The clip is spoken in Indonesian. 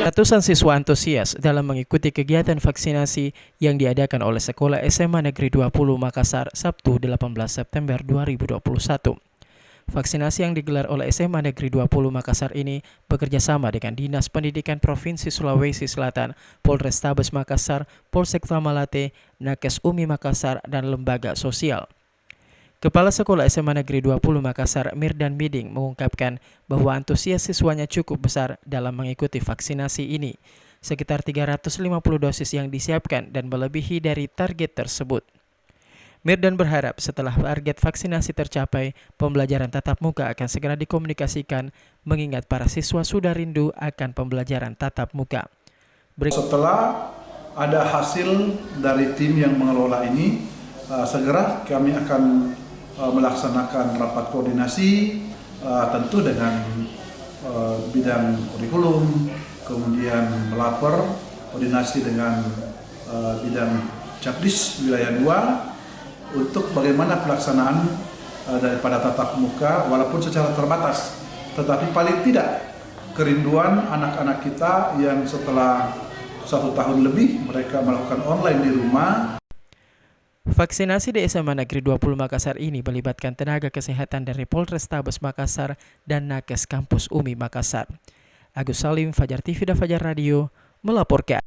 Ratusan siswa antusias dalam mengikuti kegiatan vaksinasi yang diadakan oleh Sekolah SMA Negeri 20 Makassar Sabtu 18 September 2021. Vaksinasi yang digelar oleh SMA Negeri 20 Makassar ini bekerja sama dengan Dinas Pendidikan Provinsi Sulawesi Selatan, Polrestabes Makassar, Polsek Tamalate, Nakes UMI Makassar, dan Lembaga Sosial. Kepala Sekolah SMA Negeri 20 Makassar, Mirdan Miding, mengungkapkan bahwa antusias siswanya cukup besar dalam mengikuti vaksinasi ini. Sekitar 350 dosis yang disiapkan dan melebihi dari target tersebut. Mirdan berharap setelah target vaksinasi tercapai, pembelajaran tatap muka akan segera dikomunikasikan, mengingat para siswa sudah rindu akan pembelajaran tatap muka. Setelah ada hasil dari tim yang mengelola ini, segera kami akan melaksanakan rapat koordinasi tentu dengan bidang kurikulum, kemudian melapor koordinasi dengan bidang Capdis wilayah 2 untuk bagaimana pelaksanaan daripada tatap muka walaupun secara terbatas, tetapi paling tidak kerinduan anak-anak kita yang setelah 1 tahun lebih mereka melakukan online di rumah. Vaksinasi di SMA Negeri 20 Makassar ini melibatkan tenaga kesehatan dari Polrestabes Makassar dan Nakes Kampus UMI Makassar. Agus Salim, Fajar TV dan Fajar Radio melaporkan.